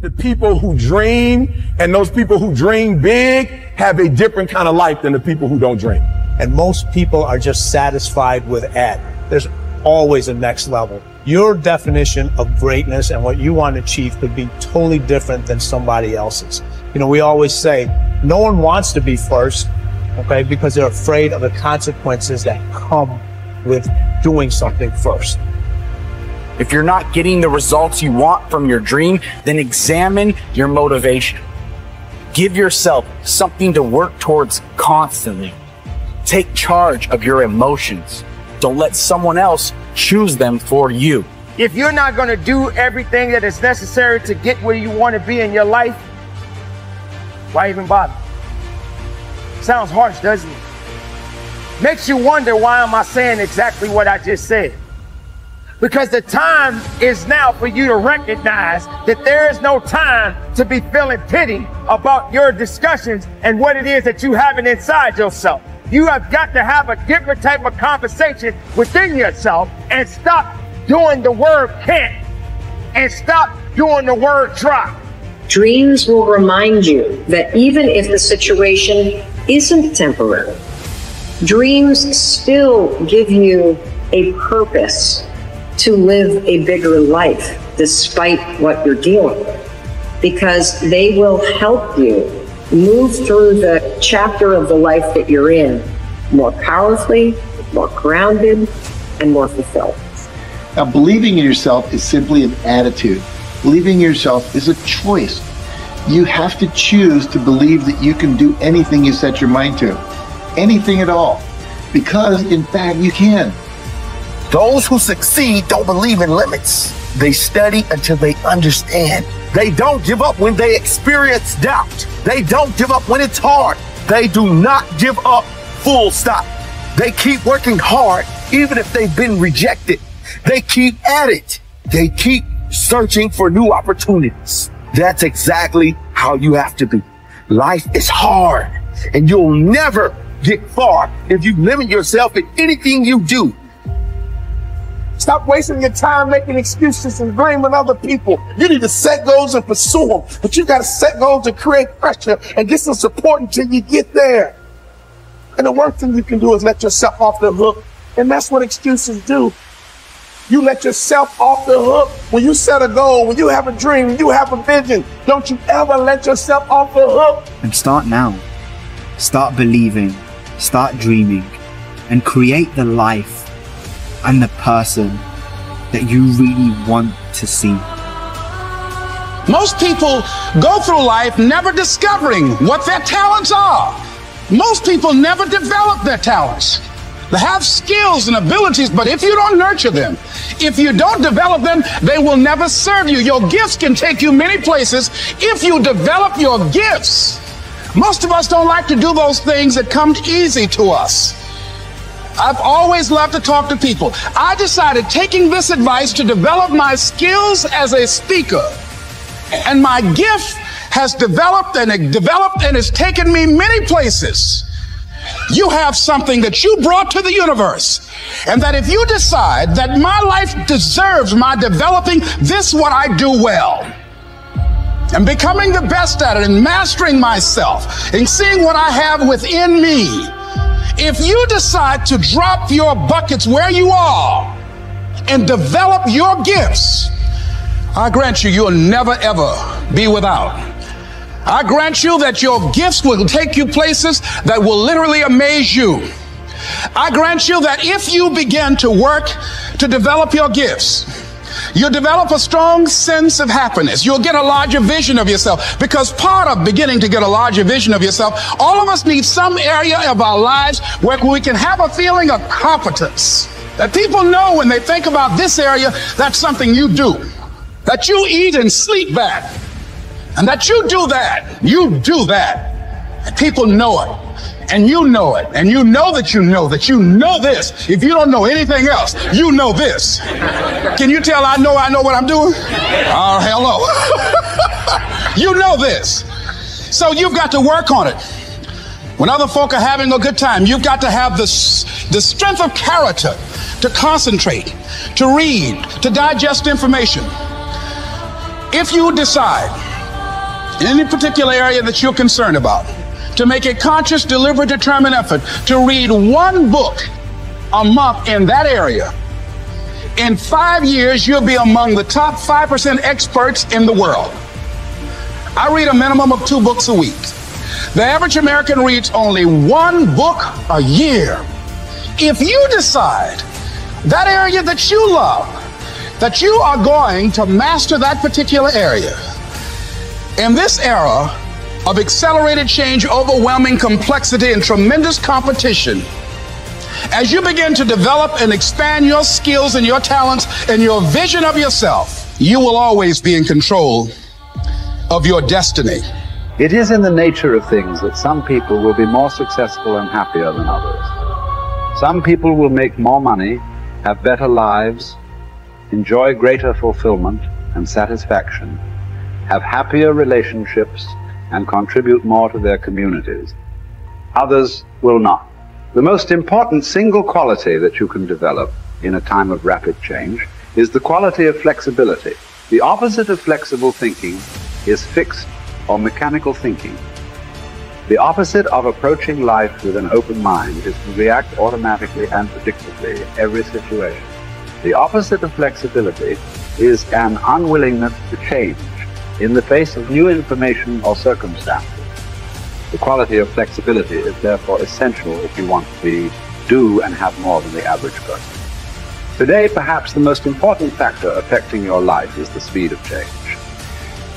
The people who dream and those people who dream big have a different kind of life than the people who don't dream. And most people are just satisfied with at. There's always a next level. Your definition of greatness and what you want to achieve could be totally different than somebody else's. You know, we always say, no one wants to be first, okay, because they're afraid of the consequences that come with doing something first. If you're not getting the results you want from your dream, then examine your motivation. Give yourself something to work towards constantly. Take charge of your emotions. Don't let someone else choose them for you. If you're not going to do everything that is necessary to get where you want to be in your life, why even bother? Sounds harsh, doesn't it? Makes you wonder, why am I saying exactly what I just said? Because the time is now for you to recognize that there is no time to be feeling pity about your discussions and what it is that you have inside yourself. You have got to have a different type of conversation within yourself and stop doing the word can't and stop doing the word try. Dreams will remind you that even if the situation isn't temporary, dreams still give you a purpose to live a bigger life despite what you're dealing with, because they will help you move through the chapter of the life that you're in more powerfully, more grounded, and more fulfilled. Now, believing in yourself is simply an attitude. Believing in yourself is a choice. You have to choose to believe that you can do anything you set your mind to, anything at all, because in fact you can. Those who succeed don't believe in limits. They study until they understand. They don't give up when they experience doubt. They don't give up when it's hard. They do not give up, full stop. They keep working hard even if they've been rejected. They keep at it. They keep searching for new opportunities. That's exactly how you have to be. Life is hard and you'll never get far if you limit yourself in anything you do. Stop wasting your time making excuses and blaming other people. You need to set goals and pursue them. But you got to set goals and create pressure and get some support until you get there. And the worst thing you can do is let yourself off the hook. And that's what excuses do. You let yourself off the hook. When you set a goal, when you have a dream, when you have a vision, don't you ever let yourself off the hook. And start now. Start believing, start dreaming, and create the life and the person that you really want to see. Most people go through life never discovering what their talents are. Most people never develop their talents. They have skills and abilities, but if you don't nurture them, if you don't develop them, they will never serve you. Your gifts can take you many places if you develop your gifts. Most of us don't like to do those things that come easy to us. I've always loved to talk to people. I decided, taking this advice, to develop my skills as a speaker. And my gift has developed and it's taken me many places. You have something that you brought to the universe. And that if you decide that my life deserves my developing this, what I do well, and becoming the best at it and mastering myself and seeing what I have within me, if you decide to drop your buckets where you are and develop your gifts, I grant you, you'll never ever be without. I grant you that your gifts will take you places that will literally amaze you. I grant you that if you begin to work to develop your gifts, you'll develop a strong sense of happiness. You'll get a larger vision of yourself, because part of beginning to get a larger vision of yourself, all of us need some area of our lives where we can have a feeling of competence. That people know when they think about this area, that's something you do. That you eat and sleep that. And that you do that. You do that. And people know it. And you know it. And you know that you know that you know this. If you don't know anything else, you know this. Can you tell I know what I'm doing? Oh, hello. You know this. So you've got to work on it. When other folk are having a good time, you've got to have the strength of character to concentrate, to read, to digest information. If you decide in any particular area that you're concerned about, to make a conscious, deliberate, determined effort to read one book a month in that area, in 5 years, you'll be among the top 5% experts in the world. I read a minimum of 2 books a week. The average American reads only 1 book a year. If you decide that area that you love, that you are going to master that particular area, in this era of accelerated change, overwhelming complexity, and tremendous competition, as you begin to develop and expand your skills and your talents and your vision of yourself, you will always be in control of your destiny. It is in the nature of things that some people will be more successful and happier than others. Some people will make more money, have better lives, enjoy greater fulfillment and satisfaction, have happier relationships, and contribute more to their communities. Others will not. The most important single quality that you can develop in a time of rapid change is the quality of flexibility. The opposite of flexible thinking is fixed or mechanical thinking. The opposite of approaching life with an open mind is to react automatically and predictably in every situation. The opposite of flexibility is an unwillingness to change in the face of new information or circumstances. The quality of flexibility is therefore essential if you want to do and have more than the average person. Today, perhaps the most important factor affecting your life is the speed of change.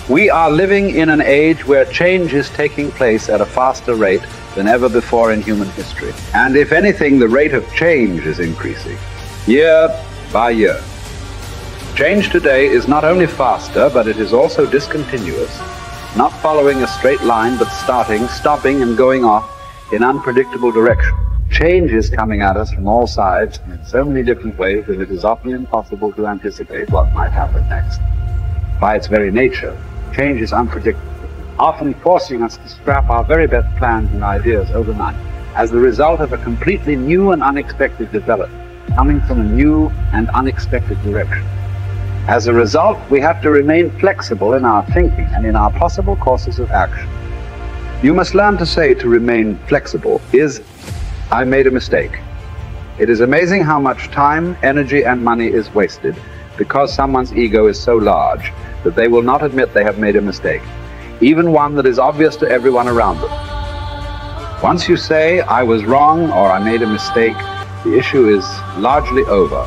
We are living in an age where change is taking place at a faster rate than ever before in human history. And if anything, the rate of change is increasing, year by year. Change today is not only faster, but it is also discontinuous, not following a straight line, but starting, stopping, and going off in unpredictable direction. Change is coming at us from all sides in so many different ways that it is often impossible to anticipate what might happen next. By its very nature, change is unpredictable, often forcing us to scrap our very best plans and ideas overnight as the result of a completely new and unexpected development coming from a new and unexpected direction. As a result, we have to remain flexible in our thinking and in our possible courses of action. You must learn to say to remain flexible is, I made a mistake. It is amazing how much time, energy, and money is wasted because someone's ego is so large that they will not admit they have made a mistake, even one that is obvious to everyone around them. Once you say, I was wrong or I made a mistake, the issue is largely over.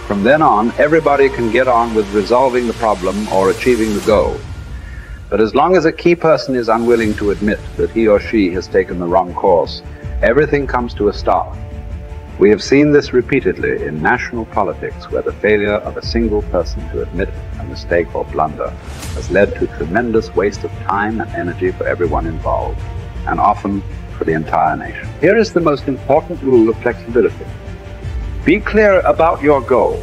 From then on, everybody can get on with resolving the problem or achieving the goal. But as long as a key person is unwilling to admit that he or she has taken the wrong course, everything comes to a stop. We have seen this repeatedly in national politics, where the failure of a single person to admit a mistake or blunder has led to tremendous waste of time and energy for everyone involved, and often for the entire nation. Here is the most important rule of flexibility. Be clear about your goal,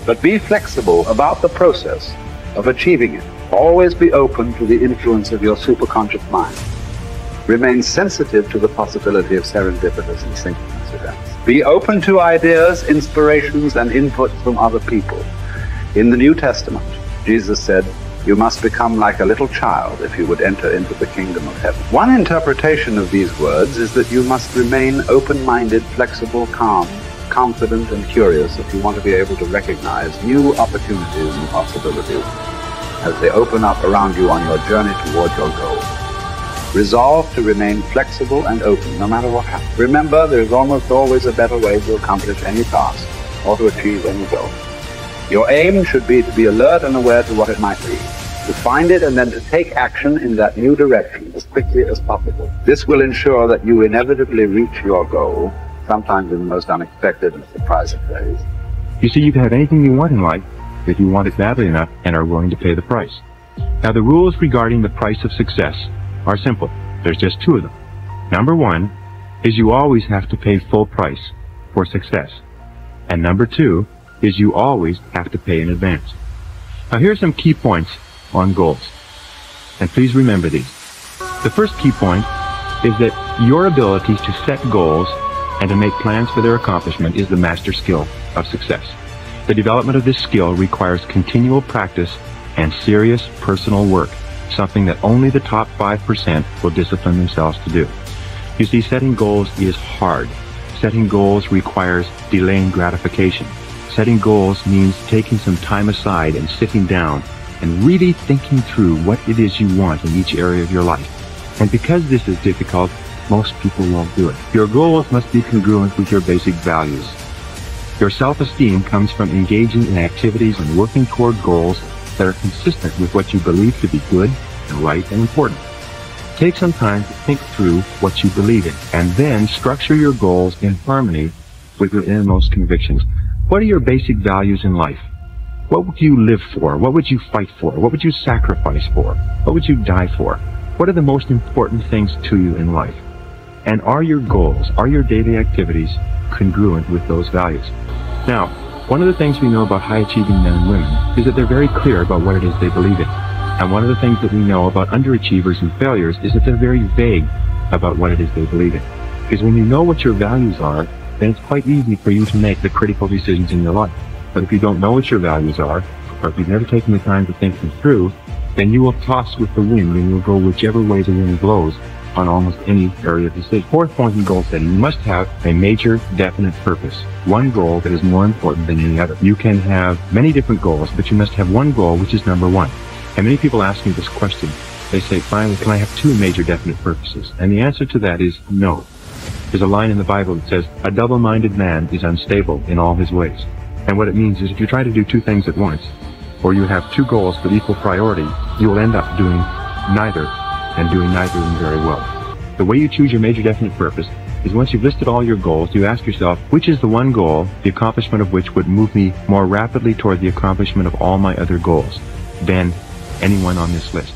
but be flexible about the process of achieving it. Always be open to the influence of your superconscious mind. Remain sensitive to the possibility of serendipitous and synchronous events. Be open to ideas, inspirations, and inputs from other people. In the New Testament, Jesus said, you must become like a little child if you would enter into the kingdom of heaven. One interpretation of these words is that you must remain open-minded, flexible, calm, confident, and curious if you want to be able to recognize new opportunities and possibilities as they open up around you on your journey toward your goal. Resolve to remain flexible and open no matter what happens. Remember, there is almost always a better way to accomplish any task or to achieve any goal. Your aim should be to be alert and aware to what it might be, to find it and then to take action in that new direction as quickly as possible. This will ensure that you inevitably reach your goal, sometimes in the most unexpected and surprising ways. You see, you can have anything you want in life if you want it badly enough and are willing to pay the price. Now, the rules regarding the price of success are simple. There's just 2 of them. Number 1 is you always have to pay full price for success. And number 2 is you always have to pay in advance. Now, here are some key points on goals. And please remember these. The first key point is that your ability to set goals and to make plans for their accomplishment is the master skill of success. The development of this skill requires continual practice and serious personal work. something that only the top 5% will discipline themselves to do. You see, setting goals is hard. Setting goals requires delaying gratification. Setting goals means taking some time aside and sitting down and really thinking through what it is you want in each area of your life. And because this is difficult, most people won't do it. Your goals must be congruent with your basic values. Your self-esteem comes from engaging in activities and working toward goals that are consistent with what you believe to be good and right and important. Take some time to think through what you believe in, and then structure your goals in harmony with your innermost convictions. What are your basic values in life? What would you live for? What would you fight for? What would you sacrifice for? What would you die for? What are the most important things to you in life? And are your goals, are your daily activities congruent with those values? Now, one of the things we know about high-achieving men and women is that they're very clear about what it is they believe in. And one of the things that we know about underachievers and failures is that they're very vague about what it is they believe in. Because when you know what your values are, then it's quite easy for you to make the critical decisions in your life. But if you don't know what your values are, or if you've never taken the time to think them through, then you will toss with the wind and you'll go whichever way the wind blows on almost any area of decision. Fourth point in goal setting, you must have a major, definite purpose. One goal that is more important than any other. You can have many different goals, but you must have one goal which is number one. And many people ask me this question. They say, finally, can I have two major definite purposes? And the answer to that is no. There's a line in the Bible that says, a double-minded man is unstable in all his ways. And what it means is if you try to do two things at once, or you have two goals with equal priority, you will end up doing neither, and doing neither of them very well. The way you choose your major definite purpose is once you've listed all your goals, you ask yourself, which is the one goal, the accomplishment of which would move me more rapidly toward the accomplishment of all my other goals than anyone on this list?